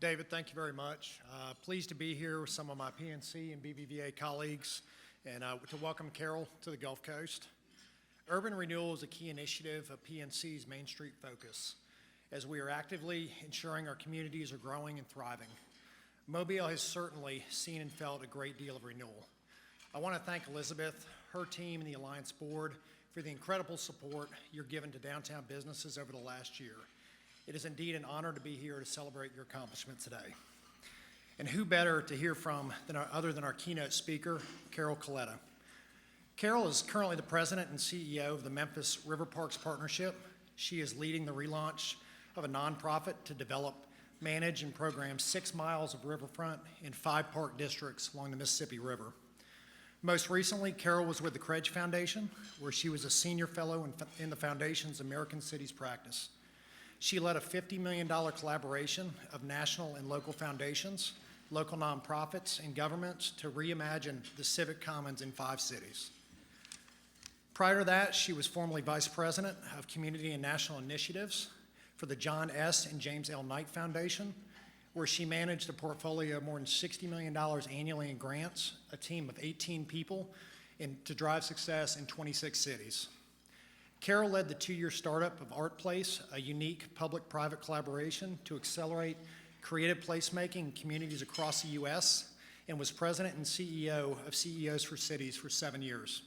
David, thank you very much. Pleased to be here with some of my PNC and BBVA colleagues and to welcome Carol to the Gulf Coast. Urban renewal is a key initiative of PNC's Main Street focus, as we are actively ensuring our communities are growing and thriving. Mobile has certainly seen and felt a great deal of renewal. I want to thank Elizabeth, her team, and the Alliance Board for the incredible support you're given to downtown businesses over the last year. It is indeed an honor to be here to celebrate your accomplishment today. And who better to hear from other than our keynote speaker, Carol Coletta. Carol is currently the president and CEO of the Memphis River Parks Partnership. She is leading the relaunch of a nonprofit to develop, manage, and program 6 miles of riverfront in 5 park districts along the Mississippi River. Most recently, Carol was with the Credge Foundation, where she was a senior fellow in the foundation's American Cities Practice. She led a $50 million collaboration of national and local foundations, local nonprofits, and governments to reimagine the civic commons in 5 cities. Prior to that, she was formerly vice president of community and national initiatives for the John S. and James L. Knight Foundation, where she managed a portfolio of more than $60 million annually in grants, a team of 18 people, and to drive success in 26 cities. Carol led the 2-year startup of Art Place, a unique public-private collaboration to accelerate creative placemaking in communities across the U.S., and was president and CEO of CEOs for Cities for 7 years.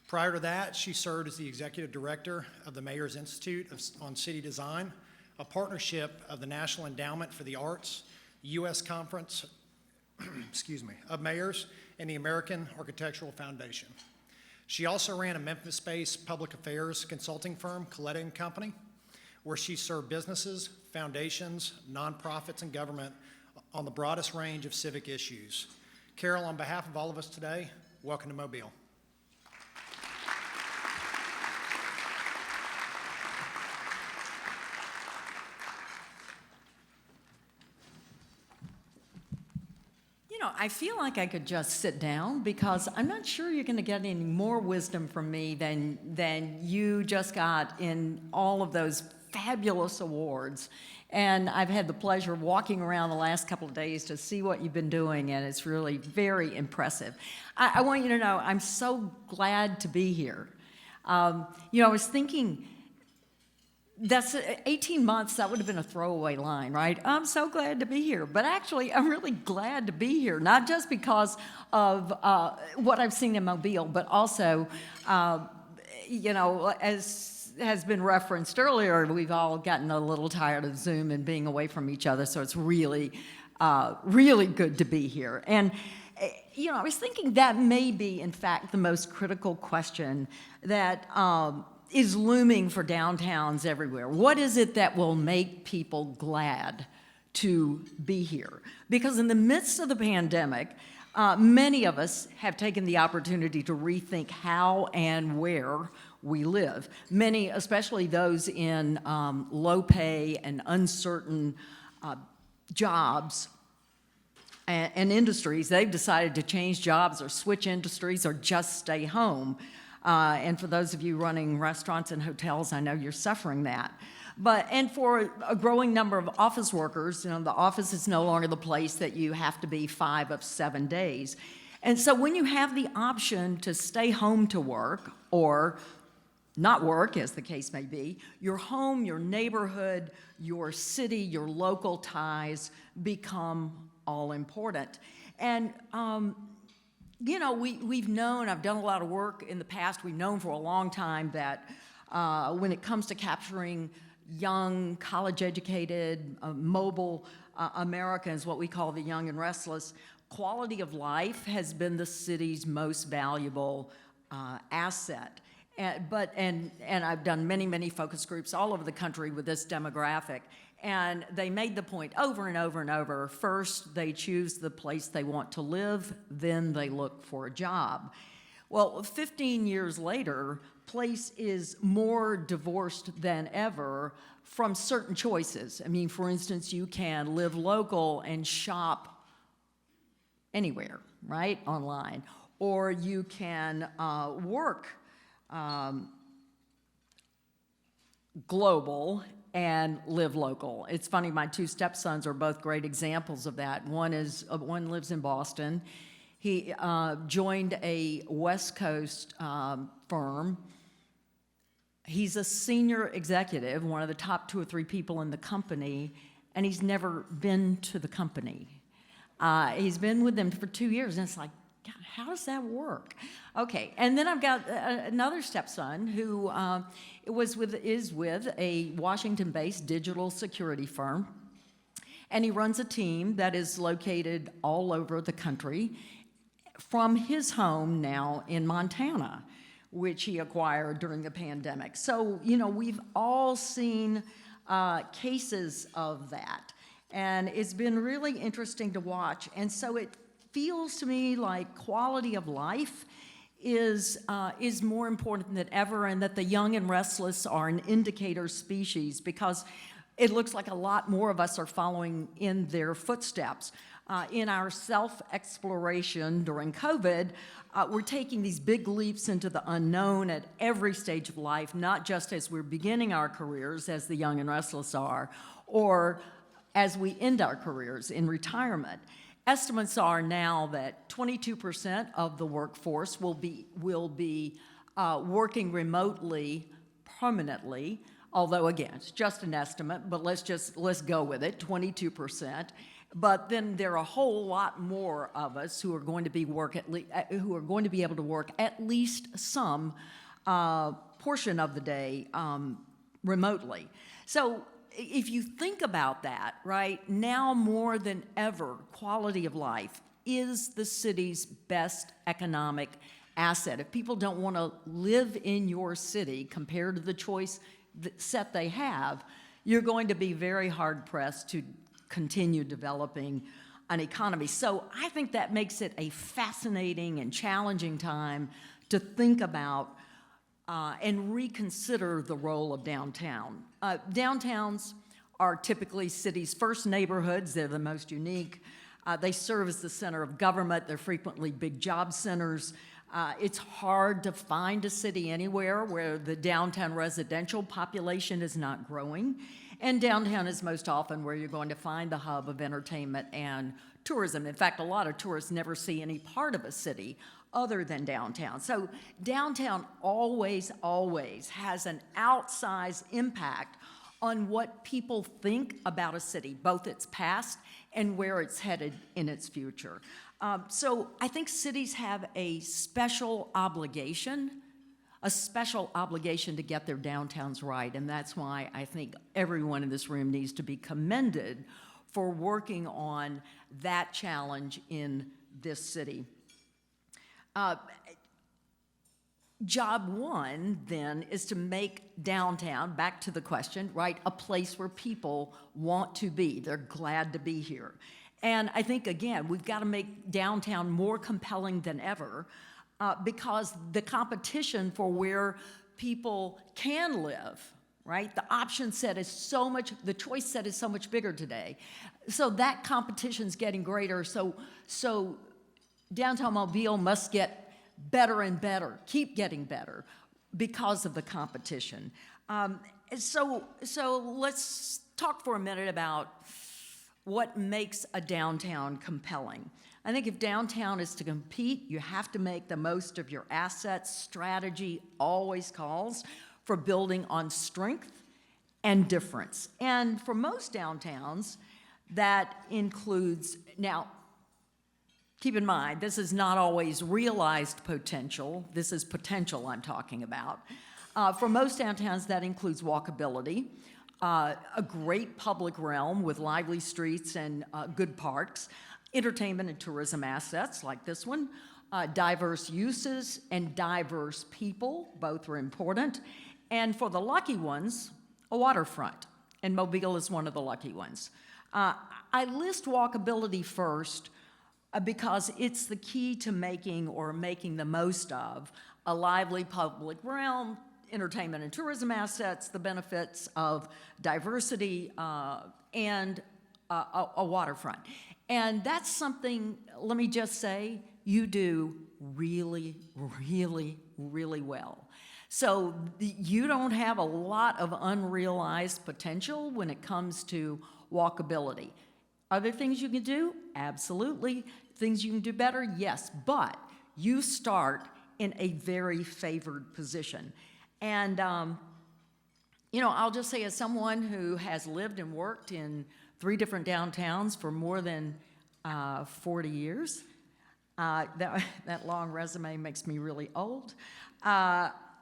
Prior to that, she served as the executive director of the Mayor's Institute on City Design, a partnership of the National Endowment for the Arts, the U.S. Conference of Mayors, and the American Architectural Foundation. She also ran a Memphis-based public affairs consulting firm, Colletta and Company, where she served businesses, foundations, nonprofits, and government on the broadest range of civic issues. Carol, on behalf of all of us today, welcome to Mobile. I feel like I could just sit down because I'm not sure you're going to get any more wisdom from me than you just got in all of those fabulous awards. And I've had the pleasure of walking around the last couple of days to see what you've been doing, and it's really very impressive. I want you to know I'm so glad to be here. I was thinking, that's 18 months, that would have been a throwaway line, right? I'm so glad to be here. But actually, I'm really glad to be here, not just because of what I've seen in Mobile, but also, as has been referenced earlier, we've all gotten a little tired of Zoom and being away from each other, so it's really, really good to be here. And, I was thinking that may be, in fact, the most critical question that is looming for downtowns everywhere. What is it that will make people glad to be here? Because in the midst of the pandemic, many of us have taken the opportunity to rethink how and where we live. Many, especially those in low pay and uncertain jobs and industries, they've decided to change jobs or switch industries or just stay home. And for those of you running restaurants and hotels, I know you're suffering that. And for a growing number of office workers, the office is no longer the place that you have to be 5 of 7 days. And so when you have the option to stay home to work or not work, as the case may be, your home, your neighborhood, your city, your local ties become all important. And we've known, I've done a lot of work in the past, we've known for a long time that when it comes to capturing young, college-educated, mobile Americans, what we call the young and restless, quality of life has been the city's most valuable asset. And I've done many, many focus groups all over the country with this demographic. And they made the point over and over and over. First, they choose the place they want to live, then they look for a job. Well, 15 years later, place is more divorced than ever from certain choices. I mean, for instance, you can live local and shop anywhere, right, online. Or you can work global and live local. It's funny, my two stepsons are both great examples of that. One lives in Boston. He joined a West Coast firm. He's a senior executive, one of the top 2 or 3 people in the company, and he's never been to the company. He's been with them for 2 years, and it's like, God, how does that work? Okay, and then I've got another stepson who is with a Washington-based digital security firm, and he runs a team that is located all over the country from his home now in Montana, which he acquired during the pandemic. So, we've all seen cases of that, and it's been really interesting to watch. And so it feels to me like quality of life is more important than ever, and that the young and restless are an indicator species, because it looks like a lot more of us are following in their footsteps. In our self-exploration during COVID, we're taking these big leaps into the unknown at every stage of life, not just as we're beginning our careers, as the young and restless are, or as we end our careers in retirement. Estimates are now that 22% of the workforce will be working remotely permanently, although again, it's just an estimate, but let's go with it, 22%. But then there are a whole lot more of us who are going to be able to work at least some portion of the day remotely. So if you think about that, right, now more than ever, quality of life is the city's best economic asset. If people don't want to live in your city compared to the choice set they have, you're going to be very hard-pressed to continue developing an economy. So I think that makes it a fascinating and challenging time to think about and reconsider the role of downtown. Downtowns are typically cities' first neighborhoods. They're the most unique. They serve as the center of government. They're frequently big job centers. It's hard to find a city anywhere where the downtown residential population is not growing. And downtown is most often where you're going to find the hub of entertainment and tourism. In fact, a lot of tourists never see any part of a city other than downtown. So downtown always has an outsized impact on what people think about a city, both its past and where it's headed in its future. So I think cities have a special obligation to get their downtowns right, and that's why I think everyone in this room needs to be commended for working on that challenge in this city. Job one, then, is to make downtown, back to the question, right, a place where people want to be. They're glad to be here. And I think, again, we've got to make downtown more compelling than ever because the competition for where people can live, right, the option set is so much, the choice set is so much bigger today. So that competition's getting greater. So downtown Mobile must get better and better, keep getting better because of the competition. So let's talk for a minute about what makes a downtown compelling. I think if downtown is to compete, you have to make the most of your assets. Strategy always calls for building on strength and difference. And for most downtowns, that includes, now, keep in mind, this is not always realized potential. This is potential I'm talking about. For most downtowns, that includes walkability, a great public realm with lively streets and good parks, entertainment and tourism assets like this one, diverse uses and diverse people, both are important, and for the lucky ones, a waterfront, and Mobile is one of the lucky ones. I list walkability first because it's the key to making the most of a lively public realm, entertainment and tourism assets, the benefits of diversity, and a waterfront. And that's something, let me just say, you do really, really, really well. So you don't have a lot of unrealized potential when it comes to walkability. Are there things you can do? Absolutely. Things you can do better? Yes. But you start in a very favored position. And, I'll just say, as someone who has lived and worked in 3 different downtowns for more than 40 years, that long resume makes me really old.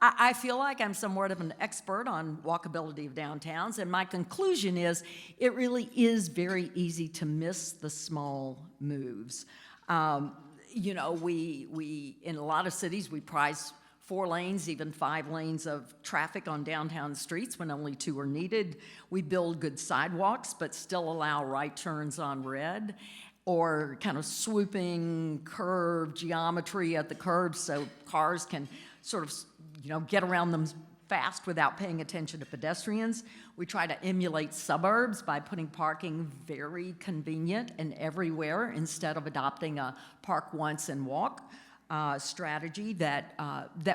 I feel like I'm somewhat of an expert on walkability of downtowns, and my conclusion is it really is very easy to miss the small moves. We in a lot of cities, we prize 4 lanes, even 5 lanes of traffic on downtown streets when only 2 are needed. We build good sidewalks, but still allow right turns on red, or kind of swooping curve geometry at the curbs so cars can sort of, get around them fast without paying attention to pedestrians. We try to emulate suburbs by putting parking very convenient and everywhere instead of adopting a park once and walk strategy that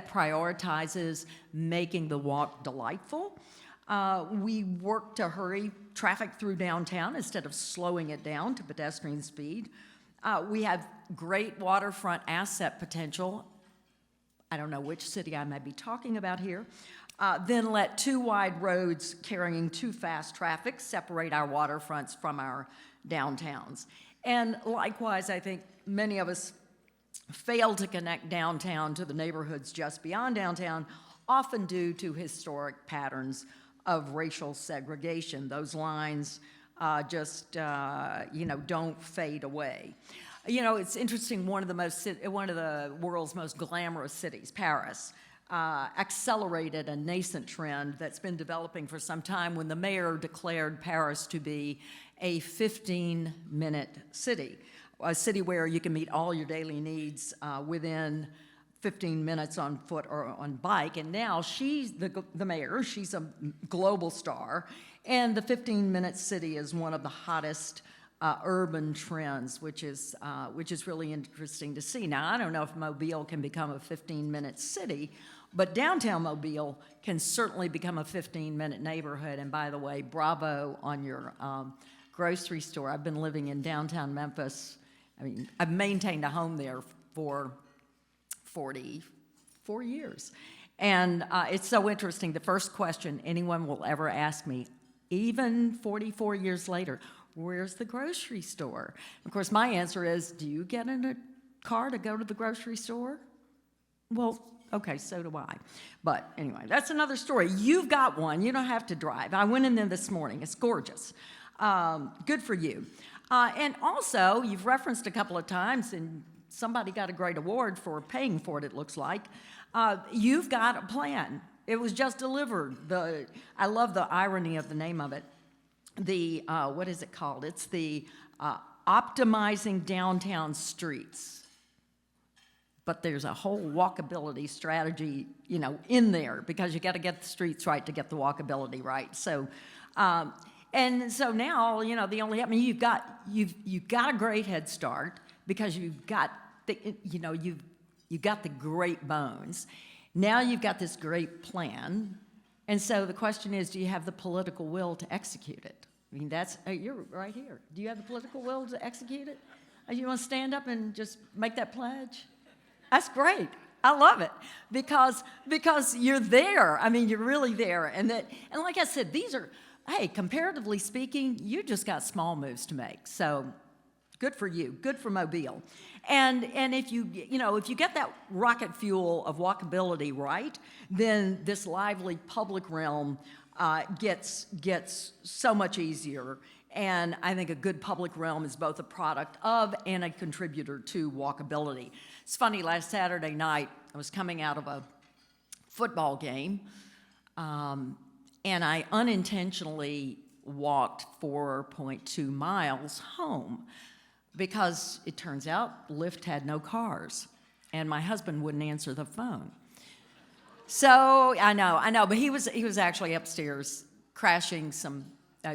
prioritizes making the walk delightful. We work to hurry traffic through downtown instead of slowing it down to pedestrian speed. We have great waterfront asset potential. I don't know which city I may be talking about here. Then let 2 wide roads carrying too fast traffic separate our waterfronts from our downtowns. And likewise, I think many of us fail to connect downtown to the neighborhoods just beyond downtown, often due to historic patterns of racial segregation. Those lines don't fade away. It's interesting, one of the world's most glamorous cities, Paris, accelerated a nascent trend that's been developing for some time when the mayor declared Paris to be a 15-minute city, a city where you can meet all your daily needs within 15 minutes on foot or on bike. And now she's the mayor, she's a global star, and the 15-minute city is one of the hottest urban trends, which is really interesting to see. Now, I don't know if Mobile can become a 15-minute city, but downtown Mobile can certainly become a 15-minute neighborhood. And by the way, bravo on your grocery store. I've been living in downtown Memphis. I've maintained a home there for 44 years. And it's so interesting. The first question anyone will ever ask me, even 44 years later, where's the grocery store? Of course, my answer is, do you get in a car to go to the grocery store? Well, okay, so do I. But anyway, that's another story. You've got one. You don't have to drive. I went in there this morning. It's gorgeous. Good for you. And also, you've referenced a couple of times, and somebody got a great award for paying for it, it looks like. You've got a plan. It was just delivered. I love the irony of the name of it. What is it called? It's the Optimizing Downtown Streets. But there's a whole walkability strategy, in there, because you got to get the streets right to get the walkability right. So, and so now, you've got a great head start because you've got you've got the great bones. Now you've got this great plan. And so the question is, do you have the political will to execute it? You're right here. Do you have the political will to execute it? You want to stand up and just make that pledge? That's great. I love it because you're there. You're really there. And like I said, comparatively speaking, you just got small moves to make. So good for you. Good for Mobile. And if you get that rocket fuel of walkability right, then this lively public realm gets so much easier. And I think a good public realm is both a product of and a contributor to walkability. It's funny, last Saturday night, I was coming out of a football game, and I unintentionally walked 4.2 miles home because it turns out Lyft had no cars, and my husband wouldn't answer the phone. So I know, but he was actually upstairs crashing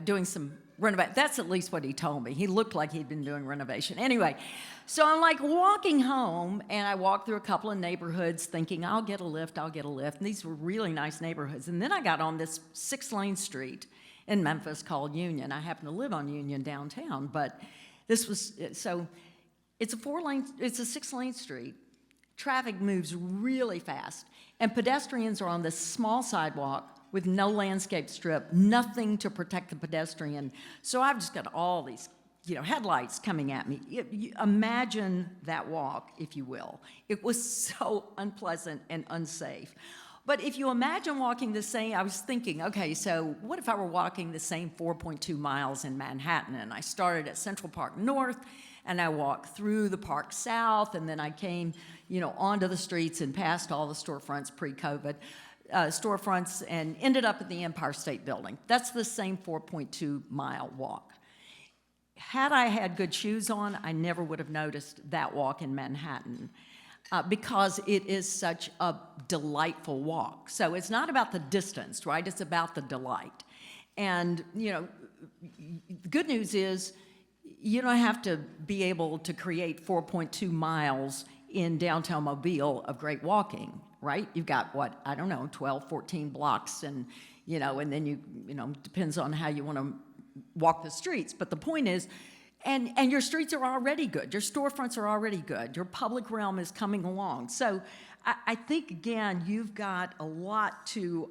doing some renovate. That's at least what he told me. He looked like he'd been doing renovation. Anyway, so I'm like walking home, and I walked through a couple of neighborhoods thinking, I'll get a lift. And these were really nice neighborhoods. And then I got on this 6-lane street in Memphis called Union. I happen to live on Union downtown, but this was, so it's a 6-lane street. Traffic moves really fast, and pedestrians are on this small sidewalk with no landscape strip, nothing to protect the pedestrian. So I've just got all these, headlights coming at me. Imagine that walk, if you will. It was so unpleasant and unsafe. But if you imagine walking the same, I was thinking, okay, so what if I were walking the same 4.2 miles in Manhattan? And I started at Central Park North, and I walked through the park south, and then I came, onto the streets and past all the storefronts pre-COVID, storefronts, and ended up at the Empire State Building. That's the same 4.2-mile walk. Had I had good shoes on, I never would have noticed that walk in Manhattan. Because it is such a delightful walk. So it's not about the distance, right? It's about the delight. And, the good news is you don't have to be able to create 4.2 miles in downtown Mobile of great walking, right? You've got, 12, 14 blocks, and, and then depends on how you want to walk the streets. But the point is, and your streets are already good. Your storefronts are already good. Your public realm is coming along. So I think, again, you've got a lot to,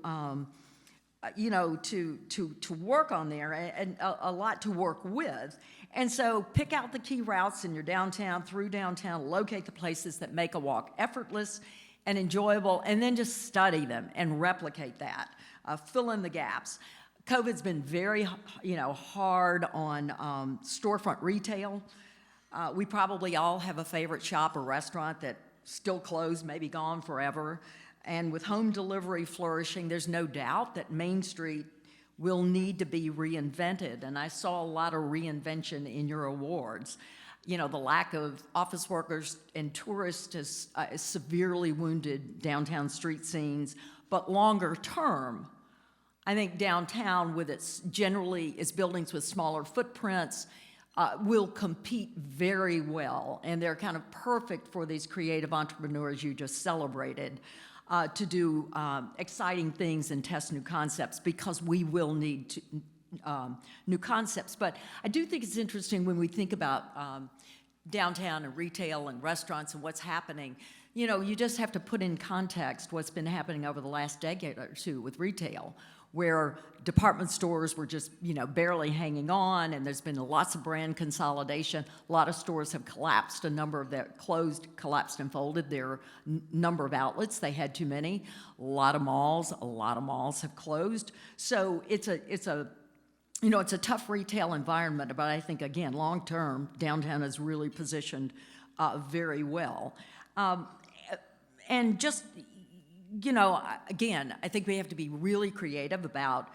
to work on there, and a lot to work with. And so pick out the key routes in your downtown, through downtown, locate the places that make a walk effortless and enjoyable, and then just study them and replicate that. Fill in the gaps. COVID's been very, hard on storefront retail. We probably all have a favorite shop or restaurant that still closed, maybe gone forever. And with home delivery flourishing, there's no doubt that Main Street will need to be reinvented. And I saw a lot of reinvention in your awards. The lack of office workers and tourists has severely wounded downtown street scenes. But longer term, I think downtown, with its buildings with smaller footprints, will compete very well, and they're kind of perfect for these creative entrepreneurs you just celebrated to do exciting things and test new concepts, because we will need new concepts. But I do think it's interesting when we think about downtown and retail and restaurants and what's happening. You just have to put in context what's been happening over the last decade or two with retail, where department stores were just, barely hanging on, and there's been lots of brand consolidation. A lot of stores have collapsed. A number of that collapsed and folded their number of outlets. They had too many. A lot of malls have closed. So it's a tough retail environment, but I think, again, long-term, downtown is really positioned very well. And just, again, I think we have to be really creative about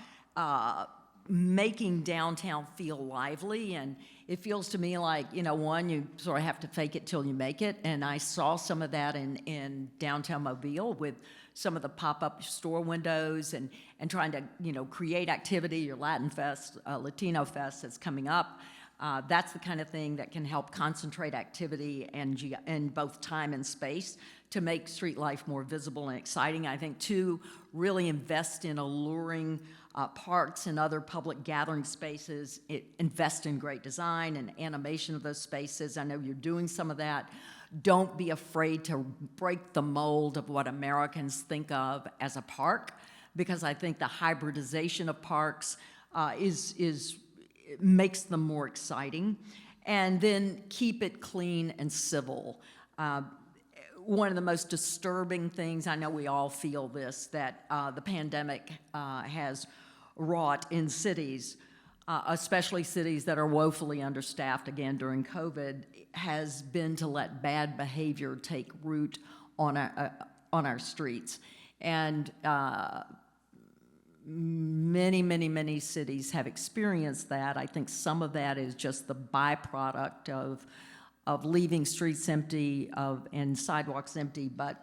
making downtown feel lively. And it feels to me like, one, you sort of have to fake it till you make it. And I saw some of that in downtown Mobile with some of the pop-up store windows and trying to, create activity. Your Latin Fest, Latino Fest that's coming up. That's the kind of thing that can help concentrate activity and both time and space to make street life more visible and exciting. I think, two, really invest in alluring parks and other public gathering spaces. Invest in great design and animation of those spaces. I know you're doing some of that. Don't be afraid to break the mold of what Americans think of as a park, because I think the hybridization of parks makes them more exciting. And then keep it clean and civil. One of the most disturbing things, I know we all feel this, that the pandemic has wrought in cities, especially cities that are woefully understaffed, again, during COVID, has been to let bad behavior take root on our streets. And many cities have experienced that. I think some of that is just the byproduct of leaving streets empty and sidewalks empty, but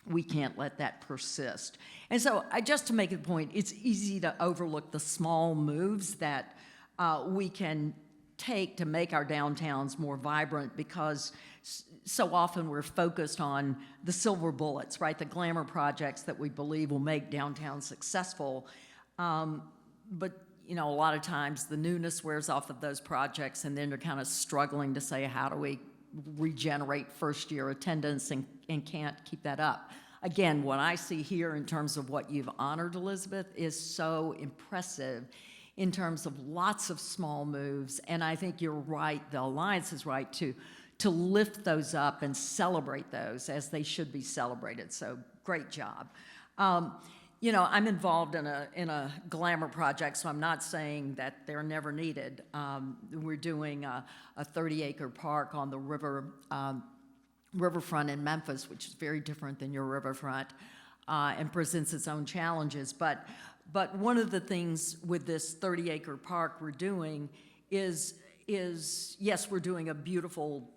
we can't let that persist. And so just to make a point, it's easy to overlook the small moves that we can take to make our downtowns more vibrant, because so often we're focused on the silver bullets, right? The glamour projects that we believe will make downtown successful. But a lot of times the newness wears off of those projects, and then you're kind of struggling to say, how do we regenerate first-year attendance and can't keep that up? Again, what I see here in terms of what you've honored, Elizabeth, is so impressive in terms of lots of small moves. And I think you're right, the Alliance is right to lift those up and celebrate those as they should be celebrated. So great job. I'm involved in a glamour project, so I'm not saying that they're never needed. We're doing a 30-acre park on the riverfront in Memphis, which is very different than your riverfront, and presents its own challenges. But one of the things with this 30-acre park we're doing is yes, we're doing a beautiful,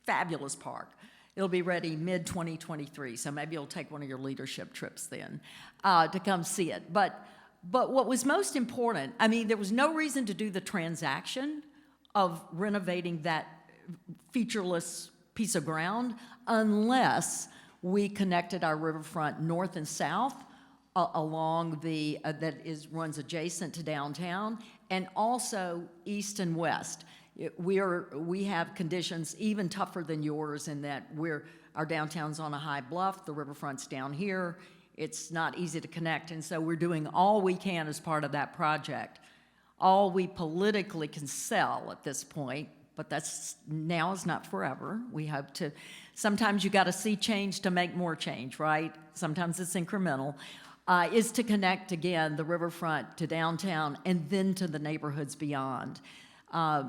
fabulous park. It'll be ready mid-2023, so maybe you'll take one of your leadership trips then to come see it. But what was most important, there was no reason to do the transaction of renovating that featureless piece of ground unless we connected our riverfront north and south along runs adjacent to downtown, and also east and west. We have conditions even tougher than yours in that our downtown's on a high bluff, the riverfront's down here. It's not easy to connect, and so we're doing all we can as part of that project. All we politically can sell at this point, but now is not forever. We hope to. Sometimes you got to see change to make more change, right? Sometimes it's incremental. Is to connect again the riverfront to downtown and then to the neighborhoods beyond.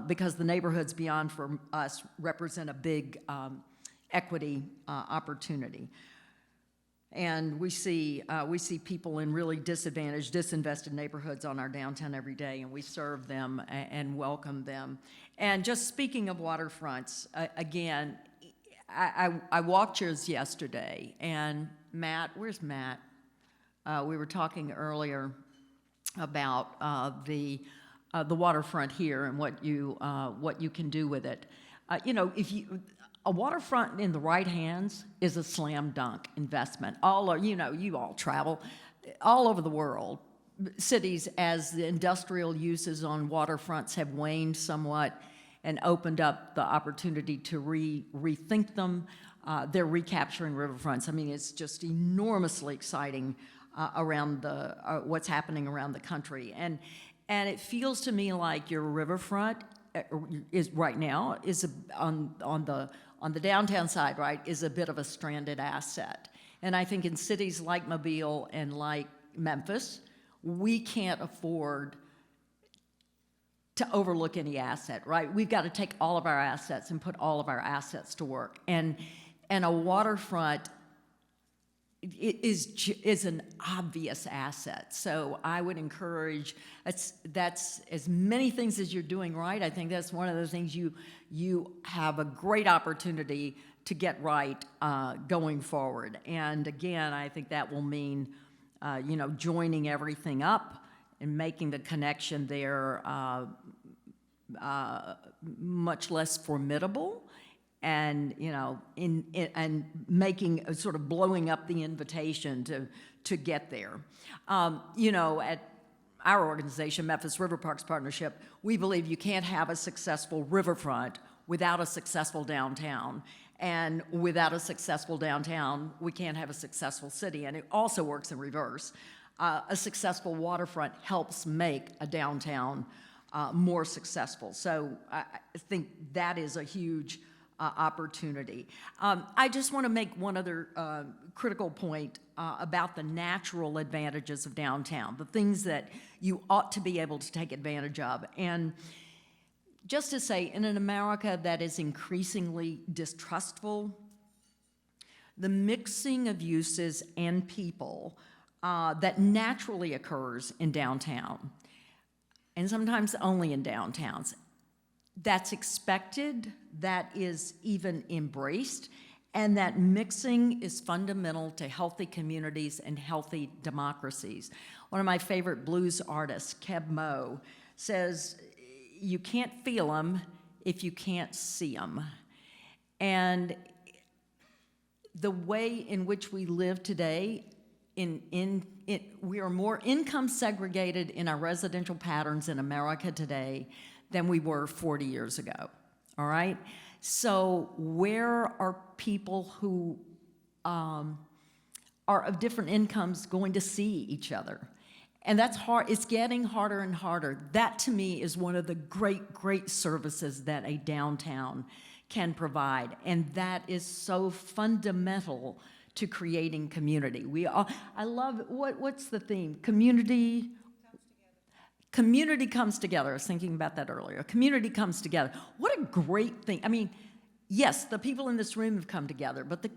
Because the neighborhoods beyond for us represent a big equity opportunity. And we see people in really disadvantaged, disinvested neighborhoods on our downtown every day, and we serve them and welcome them. And just speaking of waterfronts, again, I walked yours yesterday, and Matt, where's Matt? We were talking earlier about the waterfront here and what you can do with it. A waterfront in the right hands is a slam dunk investment. You all travel all over the world. Cities, as the industrial uses on waterfronts have waned somewhat and opened up the opportunity to rethink them, they're recapturing riverfronts. It's just enormously exciting around what's happening around the country. And it feels to me like your riverfront is right now on the downtown side, right, is a bit of a stranded asset. And I think in cities like Mobile and like Memphis, we can't afford to overlook any asset, right? We've got to take all of our assets and put all of our assets to work. And a waterfront is an obvious asset. So I would encourage, that's as many things as you're doing right. I think that's one of the things you have a great opportunity to get right going forward. And again, I think that will mean, joining everything up and making the connection there much less formidable. And and making sort of blowing up the invitation to get there. At our organization, Memphis River Parks Partnership, we believe you can't have a successful riverfront without a successful downtown, and without a successful downtown, we can't have a successful city. And it also works in reverse. A successful waterfront helps make a downtown more successful. So I think that is a huge opportunity. I just want to make one other critical point about the natural advantages of downtown, the things that you ought to be able to take advantage of. And just to say, in an America that is increasingly distrustful, the mixing of uses and people that naturally occurs in downtown, and sometimes only in downtowns, that's expected, that is even embraced, and that mixing is fundamental to healthy communities and healthy democracies. One of my favorite blues artists, Keb Mo, says, you can't feel them if you can't see them. And the way in which we live today, we are more income segregated in our residential patterns in America today than we were 40 years ago, all right? So where are people who are of different incomes going to see each other? And that's hard. It's getting harder and harder. That, to me, is one of the great, great services that a downtown can provide. And that is so fundamental to creating community. I love, what's the theme? Community comes together. I was thinking about that earlier. Community comes together. What a great thing. I mean, yes, the people in this room have come together, but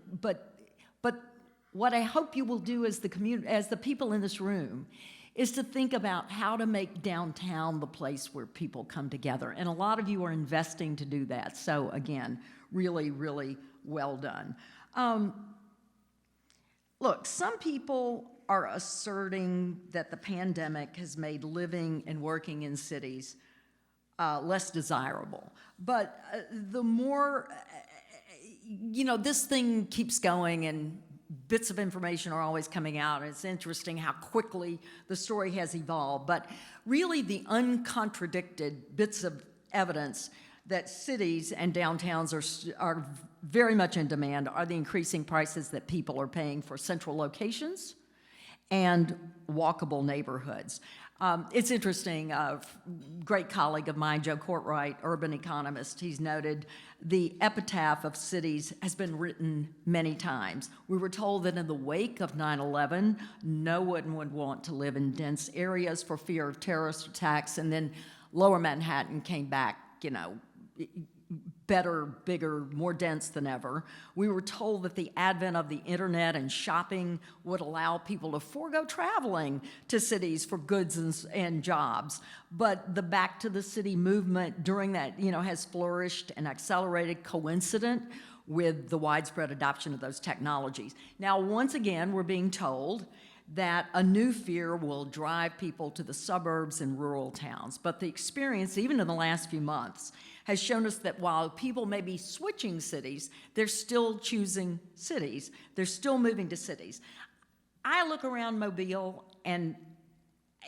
what I hope you will do as the people in this room is to think about how to make downtown the place where people come together. And a lot of you are investing to do that. So again, really, really well done. Look, some people are asserting that the pandemic has made living and working in cities less desirable. But the more, this thing keeps going and bits of information are always coming out, and it's interesting how quickly the story has evolved. But really the uncontradicted bits of evidence that cities and downtowns are very much in demand are the increasing prices that people are paying for central locations and walkable neighborhoods. It's interesting, a great colleague of mine, Joe Courtwright, urban economist, he's noted the epitaph of cities has been written many times. We were told that in the wake of 9/11, no one would want to live in dense areas for fear of terrorist attacks, and then Lower Manhattan came back, better, bigger, more dense than ever. We were told that the advent of the internet and shopping would allow people to forego traveling to cities for goods and jobs. But the back to the city movement during that, has flourished and accelerated coincident with the widespread adoption of those technologies. Now, once again, we're being told that a new fear will drive people to the suburbs and rural towns. But the experience, even in the last few months, has shown us that while people may be switching cities, they're still choosing cities. They're still moving to cities. I look around Mobile, and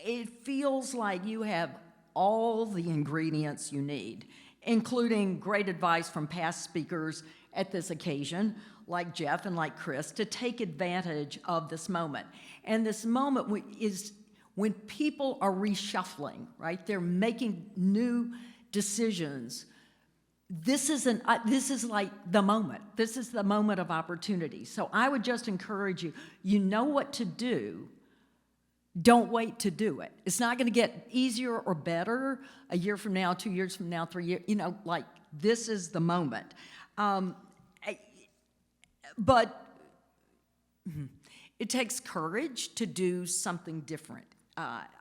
it feels like you have all the ingredients you need, including great advice from past speakers at this occasion, like Jeff and like Chris, to take advantage of this moment. And this moment is when people are reshuffling, right? They're making new decisions. This is like the moment. This is the moment of opportunity. So I would just encourage you, you know what to do. Don't wait to do it. It's not going to get easier or better a year from now, 2 years from now, 3 years. This is the moment. But it takes courage to do something different.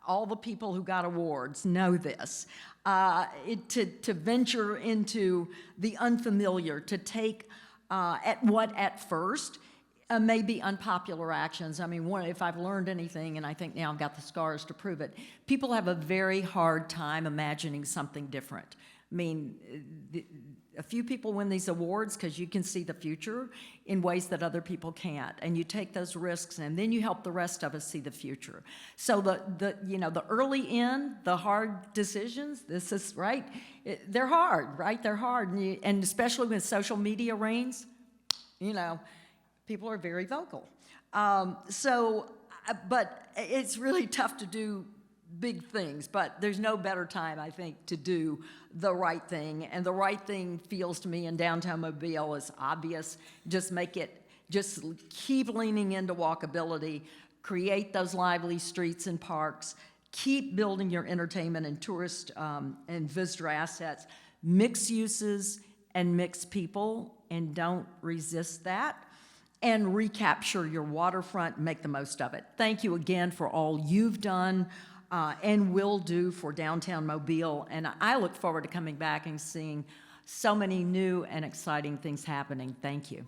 All the people who got awards know this. To venture into the unfamiliar, to take at first may be unpopular actions. I mean, if I've learned anything, and I think now I've got the scars to prove it, people have a very hard time imagining something different. I mean, a few people win these awards because you can see the future in ways that other people can't, and you take those risks, and then you help the rest of us see the future. So the early in, the hard decisions, this is right. They're hard, right? They're hard, and especially when social media reigns, people are very vocal. But it's really tough to do big things, but there's no better time, I think, to do the right thing. And the right thing feels to me in downtown Mobile is obvious. Just keep leaning into walkability, create those lively streets and parks, keep building your entertainment and tourist and visitor assets, mix uses and mix people, and don't resist that. And recapture your waterfront, make the most of it. Thank you again for all you've done and will do for downtown Mobile. And I look forward to coming back and seeing so many new and exciting things happening. Thank you.